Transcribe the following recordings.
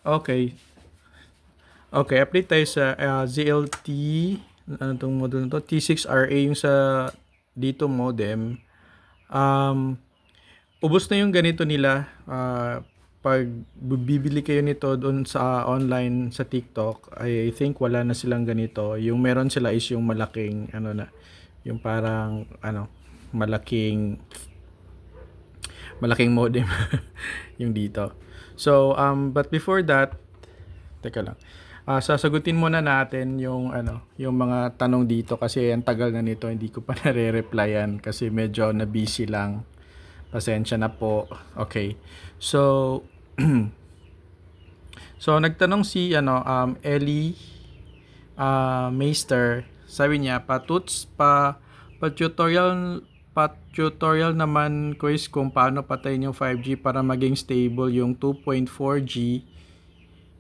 Okay. Okay, update tayo sa ZLT, ano itong model na to, T6RA yung sa dito modem. Um, Ubos na yung ganito nila. Pag bibili kayo nito doon sa online sa TikTok, I think wala na silang ganito. Yung meron sila is yung malaking ano na, yung parang ano, malaking malaking modem yung dito. So, but before that, teka lang. Sasagutin muna natin yung ano, yung mga tanong dito kasi ang tagal na nito, hindi ko pa nare-replyan kasi medyo na busy lang. Pasensya na po. Okay. So, so nagtanong si ano Ellie Meister, sabi niya pa tutorial naman quiz kung paano patayin yung 5G para maging stable yung 2.4G.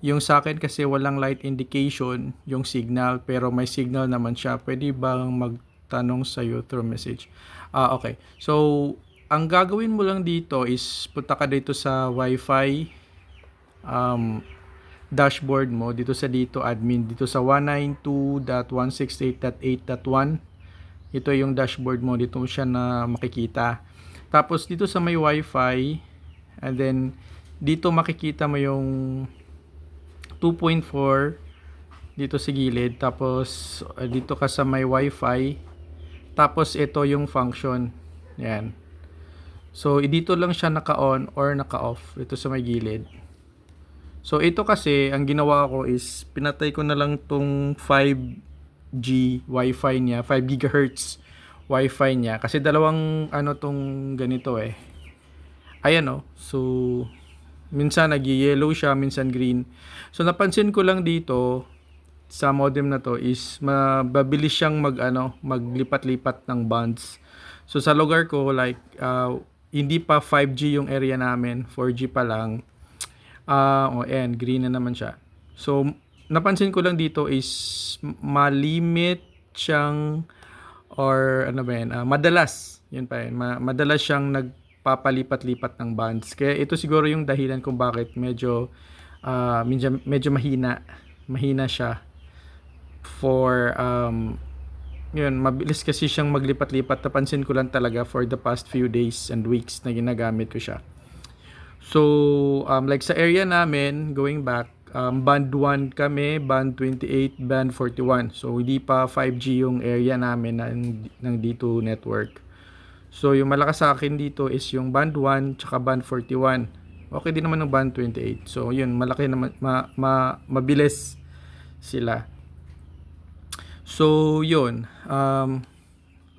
Yung sa akin kasi walang light indication yung signal pero may signal naman siya. Pwede bang magtanong sa iyo through message? Okay. So, ang gagawin mo lang dito is punta ka dito sa Wi-Fi um, dashboard mo dito sa dito admin dito sa 192.168.8.1. Ito yung dashboard mo, dito mo siya na makikita. Tapos dito sa may Wi-Fi, and then dito makikita mo yung 2.4 dito sa gilid. Tapos dito ka sa may Wi-Fi. Tapos ito yung function. Yan. So dito lang siya naka-on or naka-off dito sa may gilid. So ito kasi ang ginawa ko is pinatay ko na lang tong 5G Wi-Fi niya, 5 GHz Wi-Fi niya kasi dalawang ano tong ganito eh. Ayan oh. So minsan nag-yellow siya, minsan green. So napansin ko lang dito sa modem na to is mabilis siyang maglipat-lipat ng bands. So sa lugar ko like hindi pa 5G yung area namin, 4G pa lang. And green na naman siya. So, napansin ko lang dito is malimit siyang or ano ba yan, madalas, yun pa yun, madalas siyang nagpapalipat-lipat ng bands. Kaya ito siguro yung dahilan kung bakit medyo mahina siya for yun, mabilis kasi siyang maglipat-lipat. Napansin ko lang talaga for the past few days and weeks na ginagamit ko siya. So, like sa area namin, going back, band 1 kami, band 28, band 41. So, hindi pa 5G yung area namin ng D2 network. So, yung malakas sa akin dito is yung band 1 tsaka band 41. Okay din naman ng band 28. So, yun, malaki naman, mabilis sila. So, yun.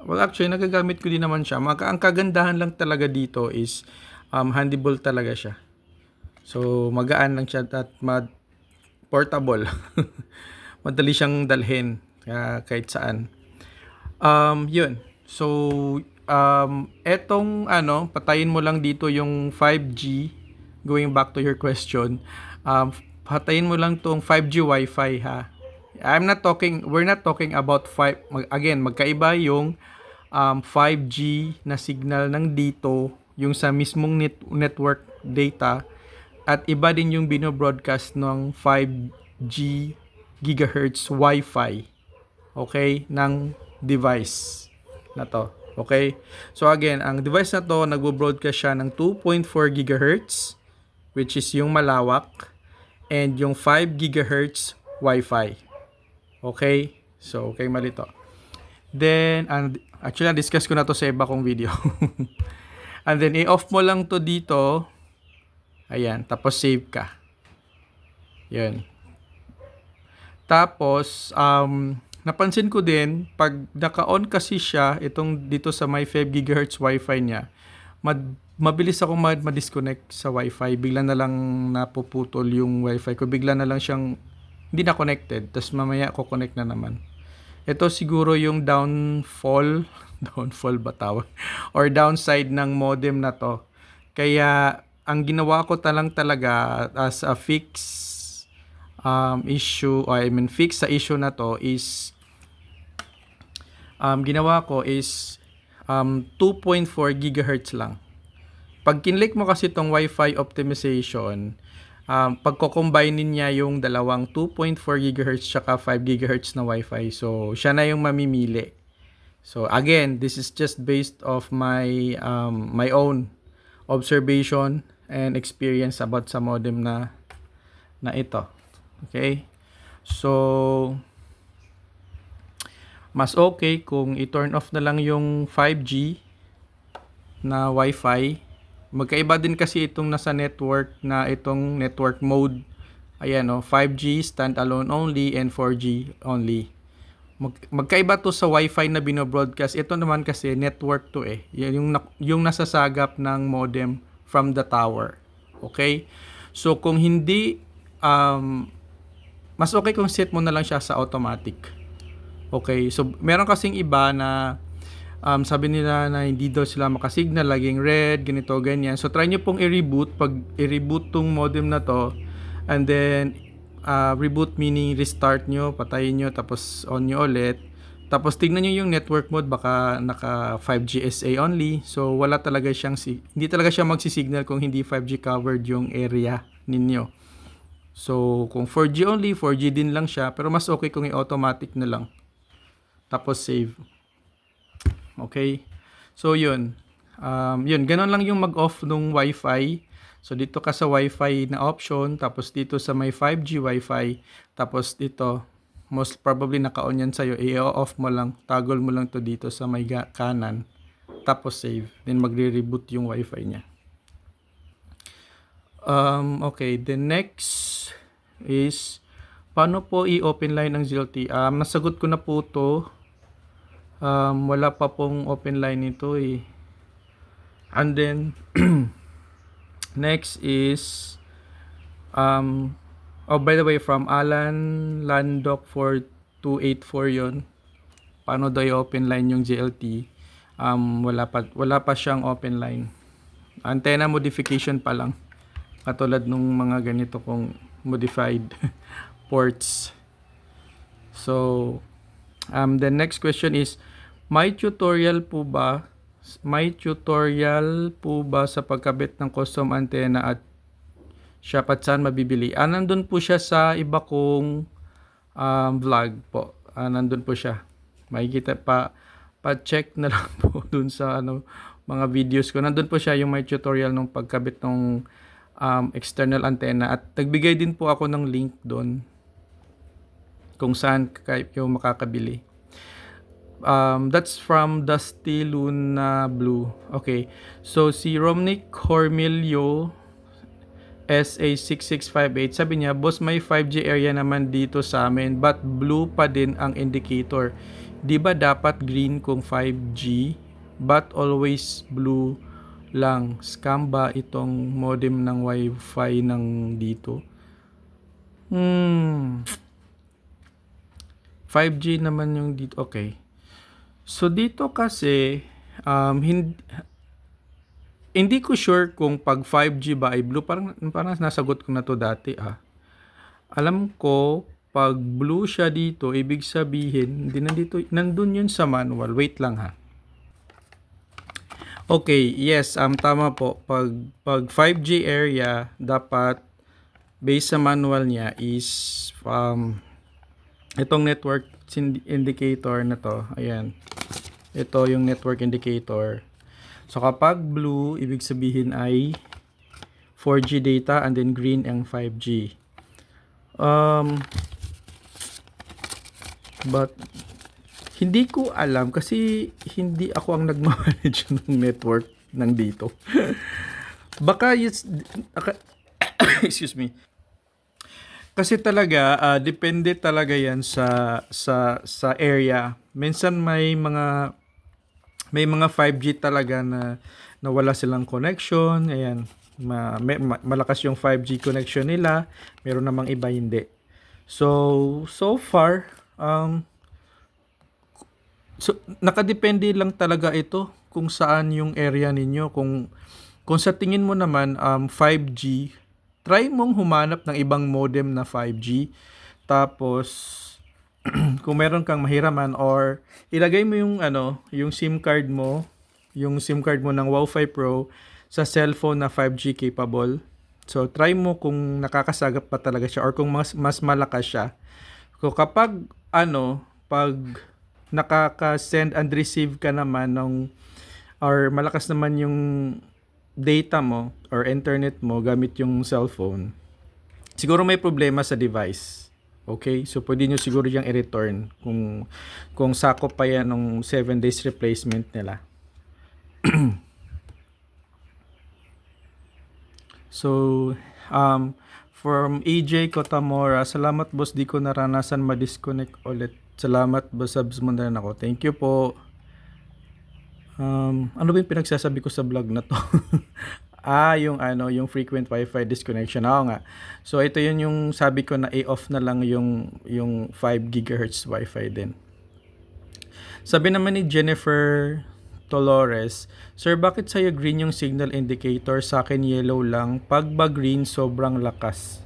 Well, actually, nagagamit ko din naman siya. Ang kagandahan lang talaga dito is handleable talaga siya. So, magaan lang siya at portable. Madali siyang dalhin kahit saan. Yun. So, etong patayin mo lang dito yung 5G. Going back to your question, patayin mo lang tong 5G Wi-Fi ha. We're not talking about again, magkaiba yung 5G na signal ng dito, yung sa mismong network data, at iba din yung bino-broadcast ng 5G gigahertz Wi-Fi, okay, ng device na to. Okay? So again, ang device na to, nagbo-broadcast siya ng 2.4 gigahertz, which is yung malawak, and yung 5 gigahertz Wi-Fi. Okay? So, okay, malito. Then, actually, na-discuss ko na to sa iba kong video. And then, i-off mo lang to dito. Ayan. Tapos, save ka. Yan. Tapos, napansin ko din, pag naka-on kasi siya, itong dito sa my 5 GHz Wi-Fi niya, mabilis ako ma-disconnect sa Wi-Fi. Bigla na lang napuputol yung Wi-Fi ko. Bigla na lang siyang hindi na connected. Tapos mamaya ko connect na naman. Ito siguro yung downfall ba tawag? Or downside ng modem na to. Kaya, ang ginawa ko talaga as a fix fix sa issue na to is ginawa ko is 2.4 gigahertz lang. Pag kinlik mo kasi itong Wi-Fi optimization, pagko-combine niya yung dalawang 2.4 GHz tsaka 5 GHz na Wi-Fi. So, siya na yung mamimili. So, again, this is just based off my own observation and experience about sa modem na ito. Okay? So, mas okay kung i-turn off na lang yung 5G na Wi-Fi. Magkaiba din kasi itong nasa network na itong network mode. Ayan, 5G standalone only and 4G only. Magkaiba to sa Wi-Fi na binobroadcast. Ito naman kasi network to eh. Yung nasasagap ng modem from the tower. Okay? So kung hindi, mas okay kung set mo na lang siya sa automatic. Okay? So meron kasing iba na sabi nila na hindi daw sila makasignal, laging red, ganito, ganyan. So try nyo pong i-reboot. Pag i-reboot tong modem na to, and then reboot meaning restart nyo, patayin nyo, tapos on nyo ulit. Tapos tignan nyo yung network mode, baka naka 5G SA only. So wala talaga siyang, hindi talaga siya magsisignal kung hindi 5G covered yung area ninyo. So kung 4G only, 4G din lang siya, pero mas okay kung i-automatic na lang. Tapos save. Okay? So yun. Ganun lang yung mag-off nung Wi-Fi. So, dito ka sa Wi-Fi na option, tapos dito sa may 5G Wi-Fi, tapos dito, most probably naka-on yan sa'yo, i-off mo lang, toggle mo lang to dito sa may kanan, tapos save, then magre-reboot yung Wi-Fi niya. Okay, the next is, paano po i-open line ng ZLT? Nasagot ko na po to. Wala pa pong open line nito eh. And then, next is by the way, from Alan Landok 4284 yon. Paano daw i-open line yung GLT? Wala pa siyang open line. Antenna modification pa lang. Katulad nung mga ganito kong modified ports. So, the next question is, may tutorial po ba sa pagkabit ng custom antenna at shop at saan mabibili? Nandun po siya sa iba kong vlog po. Nandun po siya. Makikita pa-check na lang po dun sa mga videos ko. Nandun po siya yung may tutorial ng pagkabit ng external antenna at nagbigay din po ako ng link doon kung saan kayo makakabili. That's from Dusty Luna Blue. Okay. So, si Romnick Hormilio SA6658, sabi niya, boss, may 5G area naman dito sa amin, but blue pa din ang indicator. Di ba dapat green kung 5G, but always blue lang? Scam ba itong modem ng Wi-Fi ng dito? 5G naman yung dito. Okay. So dito kasi hindi ko sure kung pag 5G ba ay blue. Parang nasagot ko na to dati Alam ko pag blue siya dito, ibig sabihin nandun yun sa manual. Wait lang ha. Okay, yes, tama po. Pag 5G area, dapat based sa manual niya is itong network indicator na to. Ayan. Ito yung network indicator. So kapag blue, ibig sabihin ay 4G data, and then green ang 5G. But hindi ko alam kasi hindi ako ang nagmamanage ng network ng dito. Baka excuse me. Kasi talaga depende talaga 'yan sa area. Minsan may mga 5G talaga na wala silang connection. Ayan, malakas yung 5G connection nila. Meron namang iba hindi. So far nakadepende lang talaga ito kung saan yung area ninyo. Kung sa tingin mo naman 5G, try mong humanap ng ibang modem na 5G. Tapos kung meron kang mahiraman, or ilagay mo yung SIM card mo ng Wi-Fi Pro sa cellphone na 5G capable. So, try mo kung nakakasagap pa talaga siya or kung mas malakas siya. So, kapag pag nakaka-send and receive ka naman or malakas naman yung data mo or internet mo gamit yung cellphone, siguro may problema sa device. Okay? So, pwede nyo siguro yung i-return kung sakop pa yan ng 7 days replacement nila. So, from AJ Kotamora, salamat boss, di ko naranasan ma-disconnect ulit. Salamat boss, subs mo na rin ako. Thank you po. Ano ba yung pinagsasabi ko sa vlog na to? Yung frequent Wi-Fi disconnection. Oo nga. So, ito yun yung sabi ko na i-off na lang yung 5 GHz Wi-Fi din. Sabi naman ni Jennifer Dolores, Sir, bakit sa'yo green yung signal indicator? Sa akin yellow lang. Pag ba green, sobrang lakas.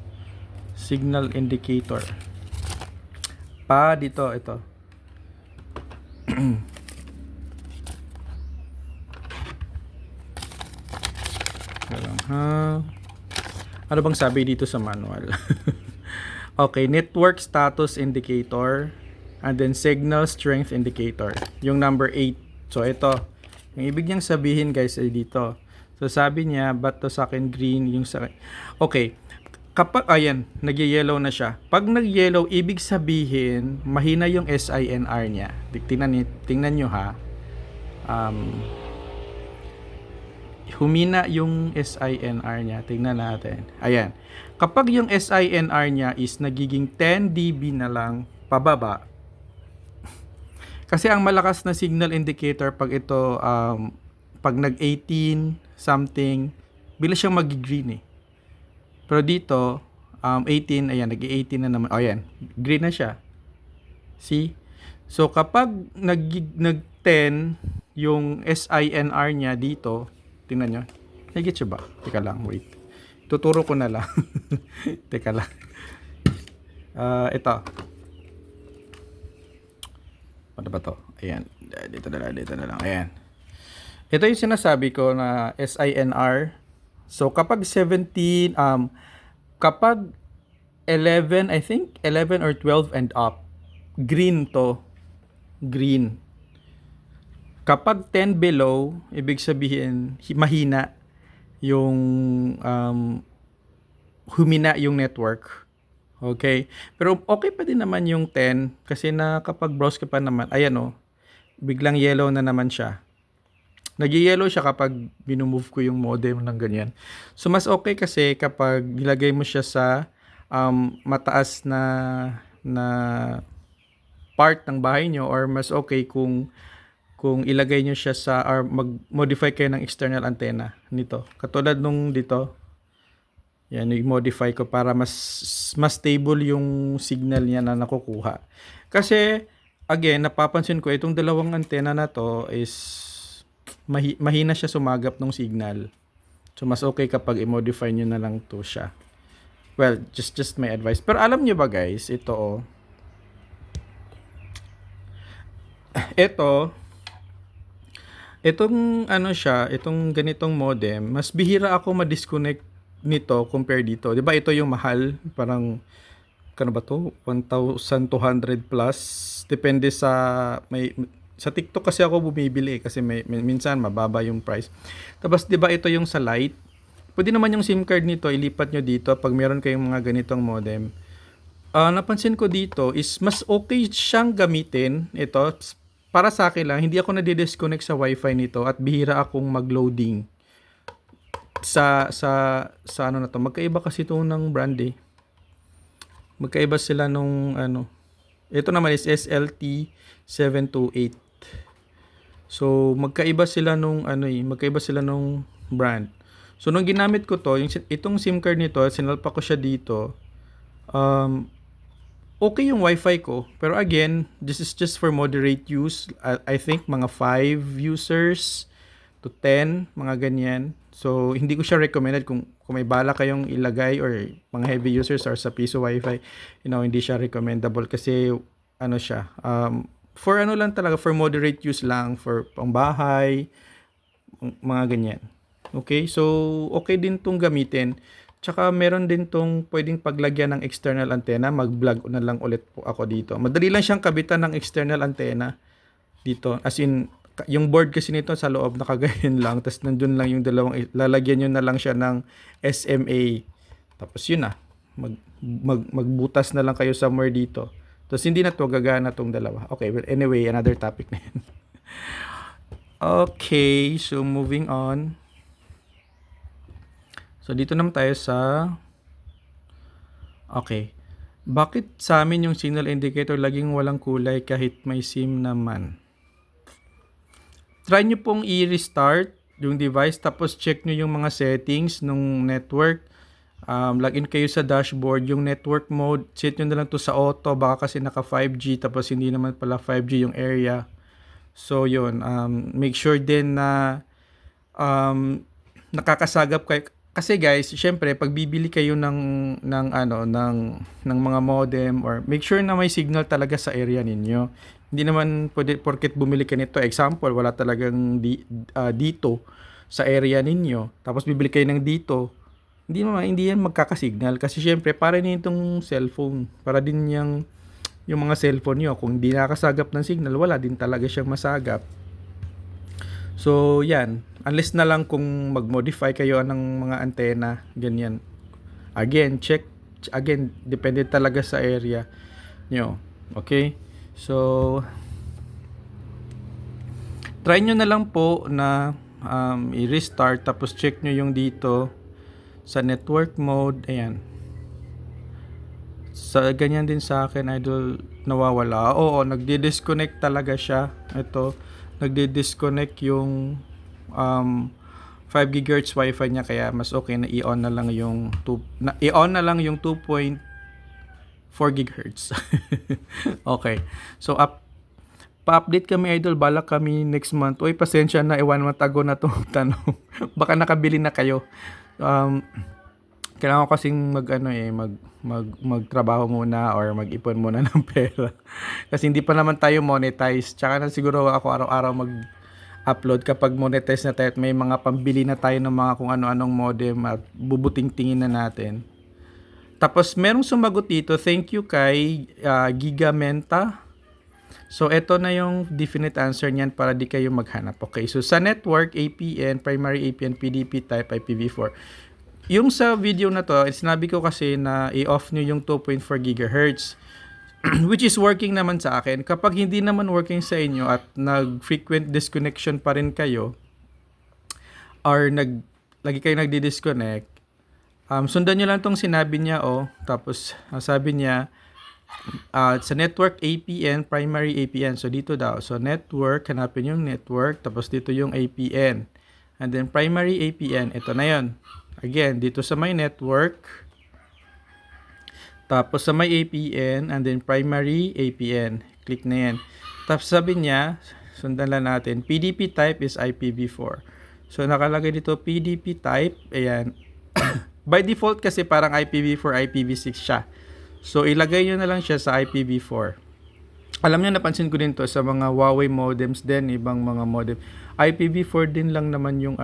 Signal indicator. Dito, ito. Ano bang sabi dito sa manual? Okay, network status indicator and then signal strength indicator. Yung number 8. So, ito. Yung ibig niyang sabihin, guys, ay dito. So, sabi niya, ba't to sa akin green, yung sa... Okay. Kapag, ayan, nag-yellow na siya. Pag nag-yellow, ibig sabihin, mahina yung SINR niya. Tingnan nyo, ha. Humina yung SINR niya. Tingnan natin. Ayan. Kapag yung SINR niya is nagiging 10 dB na lang pababa, kasi ang malakas na signal indicator pag ito, pag nag-18 something, bilis siyang mag-green eh. Pero dito, 18, ayan, nag-18 na naman. Ayan, green na siya. See? So, kapag nag-10 yung SINR niya dito, tingnan nyo. Nagit siya ba? Teka lang, wait. Tuturo ko na lang. Teka lang. Ito. Ano ba to? Ayan. Dito na lang. Ayan. Ito yung sinasabi ko na SINR. So, kapag 17, kapag 11, I think 11 or 12 and up, green to. Green. Kapag 10 below, ibig sabihin, mahina yung, humina yung network. Okay? Pero okay pa din naman yung 10 kasi kapag browse ka pa naman, ayan biglang yellow na naman siya. Nag-yellow siya kapag minumove ko yung modem ng ganyan. So, mas okay kasi kapag nilagay mo siya sa mataas na part ng bahay nyo or mas okay kung ilagay nyo siya sa or mag-modify kayo ng external antenna nito. Katulad nung dito, yan, i-modify ko para mas stable yung signal niya na nakukuha. Kasi, again, napapansin ko itong dalawang antena na to is mahina siya sumagap ng signal. So, mas okay kapag i-modify nyo na lang to siya. Well, just my advice. Pero alam nyo ba guys, ito itong itong ganitong modem, mas bihira ako ma-disconnect nito compare dito. 'Di ba ito yung mahal, parang kano ba to? 1,200 plus depende sa TikTok kasi ako bumibili kasi minsan mababa yung price. Tapos 'di ba ito yung sa Lite? Pwede naman yung SIM card nito ilipat nyo dito pag meron kayong mga ganitong modem. Napansin ko dito is mas okay siyang gamitin ito para sa akin lang, hindi ako nadi-disconnect sa Wi-Fi nito at bihira akong mag-loading sa ano na to. Magkaiba kasi ito ng brand eh. Magkaiba sila nung ito naman is SLT 728. So magkaiba sila nung brand. So nung ginamit ko to, itong SIM card nito, sinalpa ko siya dito. Okay yung Wi-Fi ko, pero again, this is just for moderate use. I think mga 5 users to 10, mga ganyan. So, hindi ko siya recommended kung may bala kayong ilagay or mga heavy users or sa piso Wi-Fi, hindi siya recommendable kasi siya, for lang talaga, for moderate use lang, for pangbahay, mga ganyan. Okay? So, okay din tong gamitin. Tsaka meron din 'tong puwedeng paglagyan ng external antenna, mag-vlog na lang ulit po ako dito. Madali lang siyang kabitan ng external antenna dito, as in yung board kasi nito sa loob nakaganyan lang ta's nandun lang yung dalawang lalagyan niyo na lang siya ng SMA. Tapos yun na, magbutas na lang kayo somewhere dito. Tapos hindi na 'to gagana 'tong dalawa. Okay, well anyway, another topic na yan. Okay, so moving on. So dito naman tayo sa okay. Bakit sa amin yung signal indicator laging walang kulay kahit may SIM naman? Try nyo pong i-restart yung device tapos check nyo yung mga settings ng network. Login kayo sa dashboard, yung network mode, set nyo na lang to sa auto, baka kasi naka 5G tapos hindi naman pala 5G yung area. So yun, make sure din na nakakasagap kayo. Kasi guys, syempre pag bibili kayo ng mga modem, or make sure na may signal talaga sa area ninyo. Hindi naman pwede porket bumili ka nito, example, wala talagang dito sa area ninyo. Tapos bibili kayo ng dito, hindi yan magkakasignal kasi syempre para din itong cellphone, para din yung mga cellphone nyo, kung hindi nakasagap ng signal, wala din talaga siyang masagap. So, yan. Unless na lang kung mag-modify kayo ng mga antena, ganyan. Again, check. Again, depende talaga sa area nyo. Okay? So, try nyo na lang po na i-restart tapos check nyo yung dito sa network mode. Ayan. Sa ganyan din sa akin, idol, nawawala. Oo, nagdi-disconnect talaga siya. Ito, nagdi-disconnect yung 5 GHz wifi niya, kaya mas okay na i-on na lang yung 2.4 GHz. Okay. So pa-update kami, idol, balak kami next month. Uy, pasensya na, 1 month ago na 'tong tanong. Baka nakabili na kayo. Kailangan ko kasing magtrabaho muna or mag-ipon muna ng pera. Kasi hindi pa naman tayo monetize. Tsaka na siguro ako araw-araw mag-upload kapag monetize na tayo at may mga pambili na tayo ng mga kung ano-anong modem at bubuting-tingin na natin. Tapos merong sumagot dito, thank you kay Gigamenta. So ito na yung definite answer niyan para di kayo maghanap. Okay, so sa network, APN, primary APN, PDP type, IPv4. Yung sa video na to, sinabi ko kasi na i-off nyo yung 2.4 GHz. Which is working naman sa akin. Kapag hindi naman working sa inyo at nag-frequent disconnection pa rin kayo, or lagi kayo nagdi-disconnect, sundan nyo lang tong sinabi niya, tapos sabi niya, sa network APN, primary APN. So dito daw. So network, hanapin yung network, tapos dito yung APN. And then primary APN, ito na yon. Again, dito sa my network, tapos sa my APN, and then primary APN. Click na yan. Tapos sabi niya, sundan lang natin, PDP type is IPv4. So nakalagay dito PDP type, ayan. By default kasi parang IPv4, IPv6 siya. So ilagay nyo na lang siya sa IPv4. Alam nyo, napansin ko din to sa mga Huawei modems din, ibang mga modem. IPv4 din lang naman yung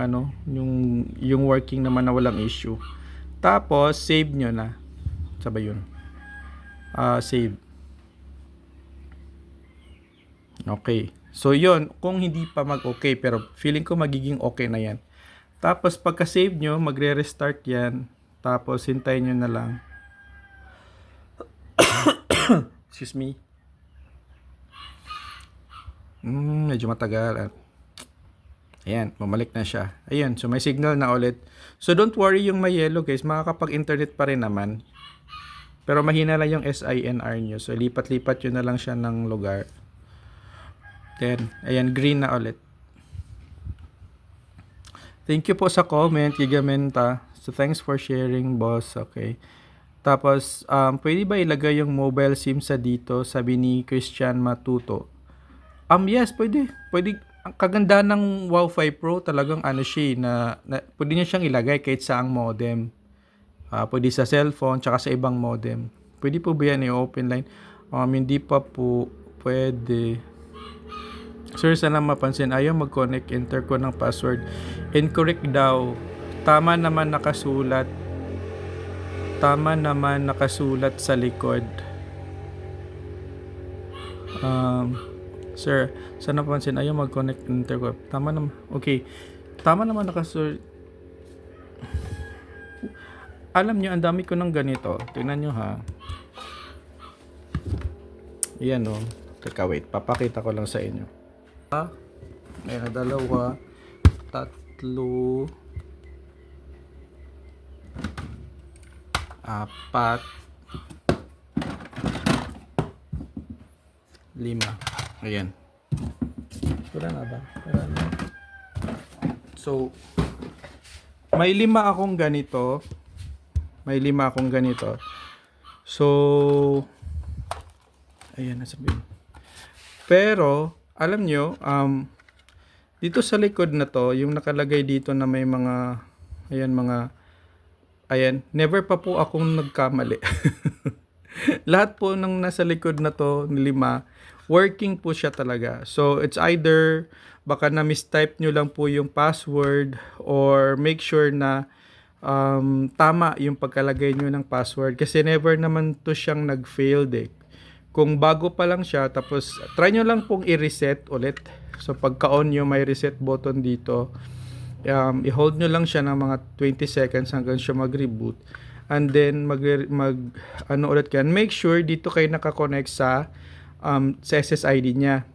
yung working naman na walang issue. Tapos save nyo na. Sabay yun. Save. Okay. So yun, kung hindi pa mag-okay, pero feeling ko magiging okay na yan. Tapos pagka-save nyo, magre-restart yan. Tapos hintayin nyo na lang. Excuse me. Medyo matagal. Ayan, bumalik na siya. Ayan, so may signal na ulit. So don't worry yung may yellow, guys. Makakapag-internet pa rin naman. Pero mahina lang yung SINR nyo. So lipat-lipat yun na lang siya ng lugar. Then, ayan, green na ulit. Thank you po sa comment, Gigamenta. So thanks for sharing, boss. Okay. Tapos, pwede ba ilagay yung mobile SIM sa dito? Sabi ni Christian Matuto. Yes, pwede. Pwede. Ang kaganda ng Wi-Fi Pro, talagang siya na pwede niya siyang ilagay kahit saang modem. Pwede sa cellphone, tsaka sa ibang modem. Pwede po ba yan i-open line? Hindi pa po pwede. Sir, sana mapansin, ayaw mag-connect, enter ko ng password. Incorrect daw. Tama naman nakasulat. Tama naman nakasulat sa likod. Sir, sana napansin ayaw mag-connect intercom. Tama naman. Okay. Tama naman nakasulat. Alam nyo, ang dami ko ng ganito. Tingnan nyo ha. Yan o. Teka, wait. Papakita ko lang sa inyo. Ayan, 2, 3, 4, 5. Ayan. Wala na ba? Wala na. So, may 5 akong ganito. May 5 akong ganito. So, ayan, nasabihin. Pero, alam nyo, dito sa likod na to, yung nakalagay dito na may mga, ayan, never pa po akong nagkamali. Lahat po ng nasa likod na to, 5, working po siya talaga. So, it's either, baka na mistype nyo lang po yung password or make sure na tama yung pagkalagay nyo ng password. Kasi never naman to siyang nag-failed eh. Kung bago pa lang siya, tapos try nyo lang pong i-reset ulit. So, pagka-on nyo, may reset button dito. I-hold nyo lang siya ng mga 20 seconds hanggang siya mag-reboot. And then, ulit yan. Make sure dito kayo nakakonect sa SSID niya.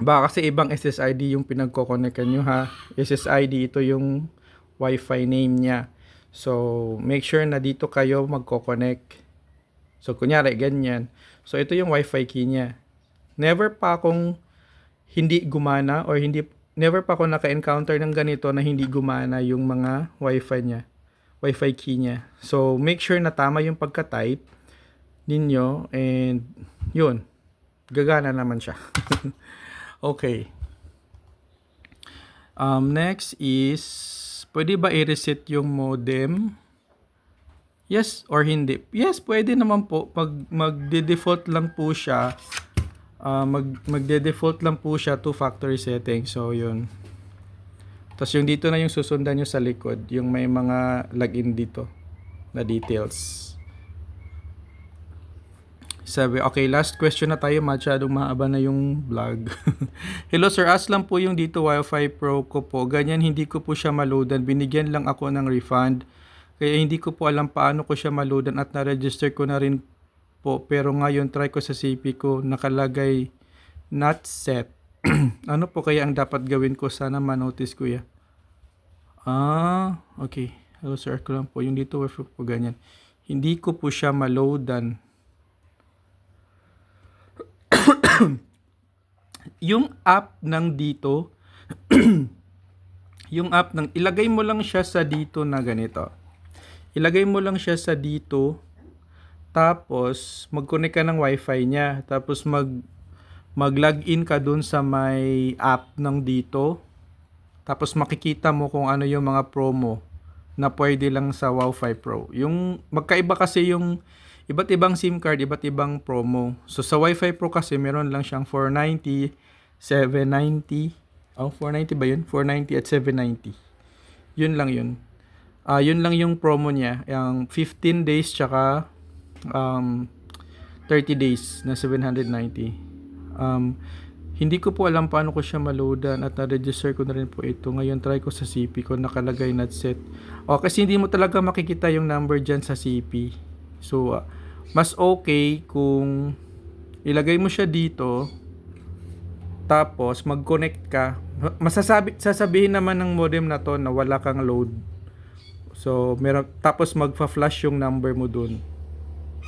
Baka kasi ibang SSID yung pinagko-connectan nyo ha. SSID, ito yung Wi-Fi name niya. So, make sure na dito kayo magko-connect. So, kunyari, ganyan. So, ito yung Wi-Fi key niya. Never pa akong hindi gumana or never pa ako naka-encounter ng ganito na hindi gumana yung mga Wi-Fi key niya. So, make sure na tama yung pagka-type ninyo and yun, gagana naman siya. Okay. Next is, pwede ba i-reset yung modem? Yes or hindi? Yes, pwede naman po. Magde-default lang po siya. Magde-default lang po siya to factory setting. So, yun. Tapos yung dito na yung susundan nyo sa likod. Yung may mga login dito na details. Sabi, okay, last question na tayo. Masyadong mahaba na yung vlog. Hello sir, as lang po yung dito Wi-Fi Pro ko po. Ganyan, hindi ko po siya maloadan. Binigyan lang ako ng refund. Kaya hindi ko po alam paano ko siya maloadan at na-register ko na rin po. Pero ngayon, try ko sa CP ko. Nakalagay not set. Ano po kaya ang dapat gawin ko? Sana ma-notice ko ya. Okay. Hello sir, ko lang po. Yung dito Wi-Fi po ganyan. Hindi ko po siya maloadan. Yung app ng dito, yung app ng, ilagay mo lang siya sa dito na ganito. Ilagay mo lang siya sa dito, tapos mag-connect ka ng wifi niya, tapos mag-login ka dun sa may app ng dito, tapos makikita mo kung ano yung mga promo na pwede lang sa Wi-Fi Pro. Yung magkaiba kasi yung iba't ibang SIM card, iba't ibang promo. So, sa Wi-Fi Pro kasi, meron lang siyang 490, 790. 490 ba yun? 490 at 790. Yun lang yun. Yun lang yung promo niya. Yung 15 days tsaka 30 days na 790. Hindi ko po alam paano ko siya maloadan at na-register ko na rin po ito. Ngayon, try ko sa CP ko. Nakalagay not set. Kasi hindi mo talaga makikita yung number dyan sa CP. So, mas okay kung ilagay mo siya dito, tapos mag-connect ka. Sasabihin naman ng modem na to na wala kang load. So, tapos magfa-flash yung number mo dun.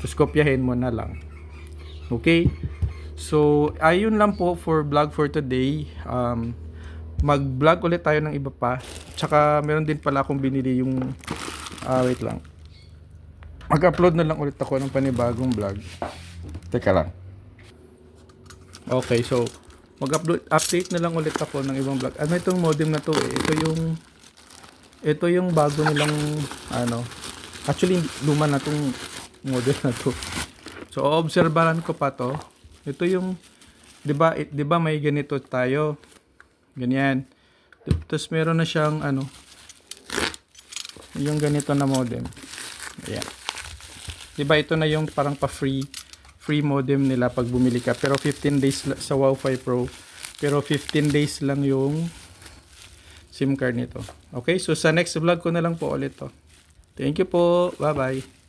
Tapos kopyahin mo na lang. Okay? So, ayun lang po for vlog for today. Mag-vlog ulit tayo ng iba pa. Tsaka, meron din pala akong binili yung, wait lang. Mag-upload na lang ulit ako ng panibagong vlog. Teka lang. Okay, so update na lang ulit ako ng ibang vlog. Ano itong modem na to eh? Ito yung bago nilang actually luma na tong modem na to. So obserbahan ko pa to. Ito yung 'di ba may ganito tayo. Ganyan. Tapos meron na siyang yung ganito na modem. Ayan. Diba ito na yung parang free modem nila pag bumili ka. Pero 15 days sa Wi-Fi Pro. Pero 15 days lang yung SIM card nito. Okay, so sa next vlog ko na lang po ulit to. Thank you po. Bye-bye.